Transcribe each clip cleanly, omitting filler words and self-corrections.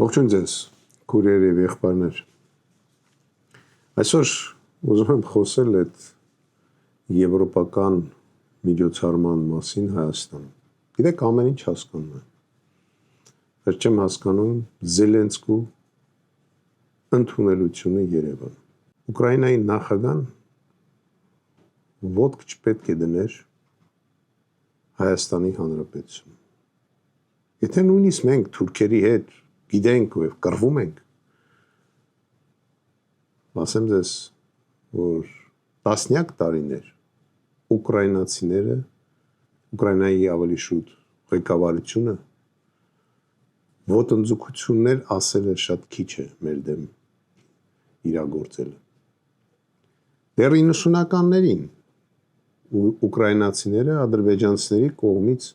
Ողջույն ձեզ, քուրեր եւ եղբայրներ։ Այսօր ուզում եմ խոսել այդ եվրոպական միջոցառման մասին Հայաստանում։ Գիտեք, ամեն ինչ հասկանում եմ։ Բայց չեմ հասկանում Զելենսկու ընդունելությունը Երևան։ Ուկրաինայի նախագահան ոտք չպետք է դներ Հայաստանի Հանրապետություն։ Եթե նույնիսկ մենք թուրքերի հետ գիտենք ու կռվում ենք, ասեմ ձեզ, որ տասնյակ տարիներ ուկրաինացիները, Ուկրաինայի ավելի շուտ ղեկավարությունը ոտնձգություններ ասելը շատ քիչ է մեր դեմ իրագործելը։ Դեռ 90-ականներին ուկրաինացիները ադրբեջանցիների կողմից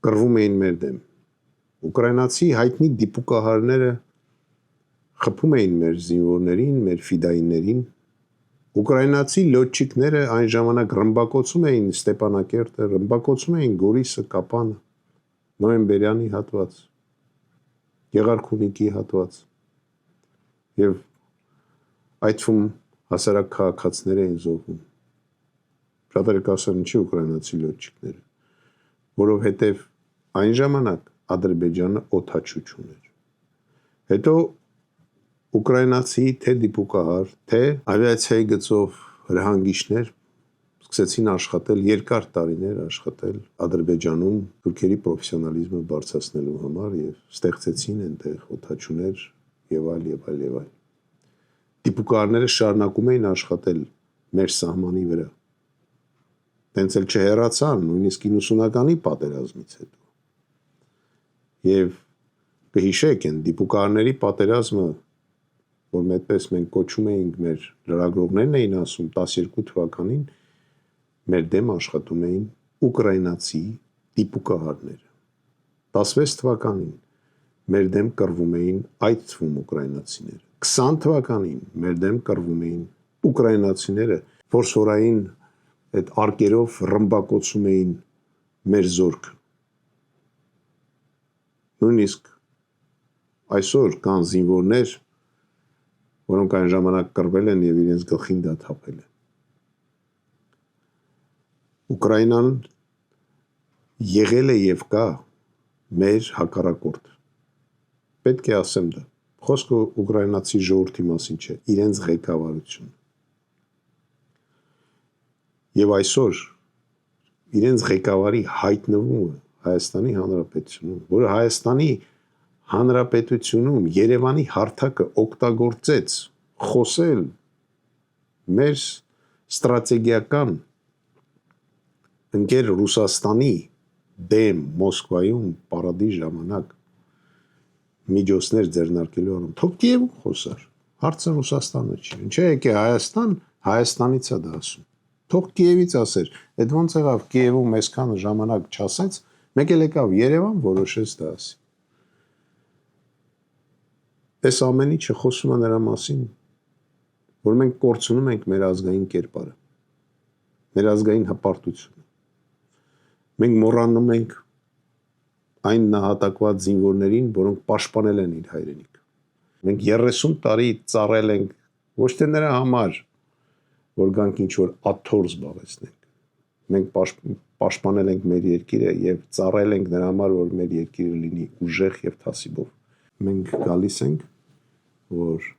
կռվում էին մեր դեմ։ Ուկրաինացի հայտնի դիպուկահարները խփում էին մեր զինվորներին, մեր ֆիդայիներին։ Ուկրաինացի լյոթչիկները այն ժամանակ ռմբակոծում էին Ստեփանակերտը, ռմբակոծում էին Գորիսը, Կապանը, Նոյեմբերյանի հատված, Գեղարքունիքի հատված։ Եվ այդ թվում հասարակ քաղաքացիներ էին զոհվում։ Շատերը կասեն, ինչի ուկրաինացի լյոթչիկները, որովհետև այն ժամանակ Ադրբեջանը օդաչուչ ուներ։ Հետո ուկրաինացի թե դիպուկահար, թե ավիացիայի գծով հրահանգիչներ սկսեցին աշխատել, երկար տարիներ աշխատել Ադրբեջանում թուրքերի պրոֆեսիոնալիզմը բարձրացնելու համար եւ ստեղծեցին այնտեղ օդաչուներ եւ այլ եւ այլ եւ այլ։ Դիպուկահարները շարունակում էին աշխատել մեր սահմանի վրա։ Տենց էլ չհեռացան, նույնիսկ 90-ականի պատերազմից հետո։ Եվ կհիշեք են դիպուկահարների պատերազմը, որ այդպես մենք կոչում էինք, մեր լրագրողներն էին ասում 12 թվականին մեր դեմ աշխատում էին ուկրաինացի դիպուկահարները։ 16 թվականին մեր դեմ կռվում էին այդ թվում ուկրաինացիները։ 20 թվականին մեր դեմ կռվում էին ուկրաինացիները, որսորային այդ արկերով ռմբակոծում էին մեր զորքը։ Նույնիսկ այսօր կան զինվորներ, որոնք այն ժամանակ կռվել են եւ իրենց գլխին դա թափել են։ Ուկրաինան եղել է եւ կա մեր հակառակորդ։ Պետք է ասեմ դա։ Խոսքը ուկրաինացի ժողովրդի մասին չէ, իրենց ղեկավարություն։ Եվ այսօր իրենց ղեկավարի հայտնվումը Հայաստանի Հանրապետությունում, որը Հայաստանի Հանրապետությունում Երևանի հարթակը օգտագործեց խոսել մեր ստրատեգիական ընկեր Ռուսաստանի դեմ Մոսկվայում պարադի ժամանակ միջոցներ ձեռնարկելու առում, թող Կիևում խոսար, հարցը Ռուսաստանը չի, ինչ է եկե Հայաստան, Հայաստանից է դա ասում, թող Կիևից ասեր, այդ ոնց եղավ Կիևում այսքան ժամանակ չասեց, մեկ էլ եկավ Երևան որոշեց դա ասի։ Այս ամեն ինչը խոսում է նրա մասին, որ մենք կորցնում ենք մեր ազգային կերպարը, մեր ազգային հպարտությունը։ Մենք մոռանում ենք այն նահատակված զինվորներին, որոնք պաշտպանել են իր հայրենիքը։ Մենք 30 տարի ծառայել ենք ոչ թե նրա համար, որ գանք ինչ-որ աթոռ զբաղեցնենք։ Մենք պաշտպանել ենք մեր երկիրը եւ ծառայել ենք նրա համար, որ մեր երկիրը լինի ուժեղ եւ թասիբով։ Մենք գալիս ենք, որ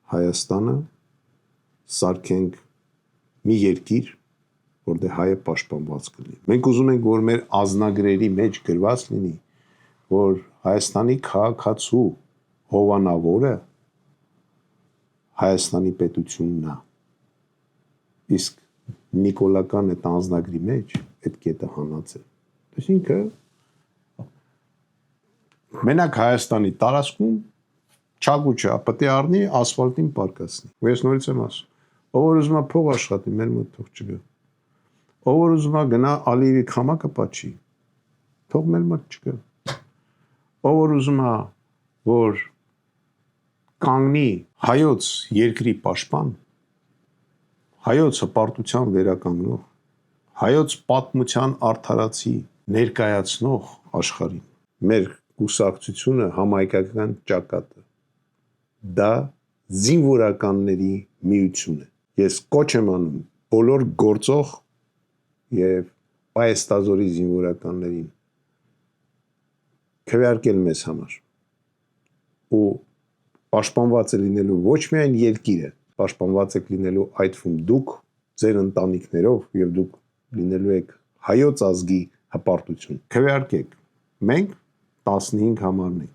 Հայաստանը սարքենք մի երկիր, որտեղ հայը պաշտպանված կլինի։ Մենք ուզում ենք, որ մեր ազնագրերի մեջ գրված լինի, որ Հայաստանի քաղաքացու հովանավորը Հայաստանի պետությունն է։ Իսկ Նիկոլական այդ անձնագրի մեջ այդ կետը հանած է։ Այսինքն մենակ Հայաստանի տարածքում չագուչը պետք է առնի ասֆալտին պարկացնի։ Ու ես նորից եմ ասում, ով որ ուզում է փող աշխատի, մեր մոտ թող չգա։ Ով որ ուզում է գնա Ալիևի քամակը պատճի, թող մեր մոտ չգա։ Ով որ ուզում է որ կանգնի հայոց երկրի պաշտպան, հայոց հպարտության վերականգնող, հայոց պատմության արդարացի ներկայացնող աշխարհին, մեր կուսակցությունը համայնքական ճակատը։ Դա զինվորականների միություն է։ Ես կոչ եմ անում բոլոր գործող եւ պայստազորի զինվորականներին քվեարկել մեզ համար ու պաշտպանված է լինելու ոչ միայն երկիրը, պաշտպանված եք լինելու այդ թվում դուք ձեր ընտանիքներով եւ դուք լինելու եք հայոց ազգի հպարտություն։ Քվեարկեք, մենք 15 համարն ենք։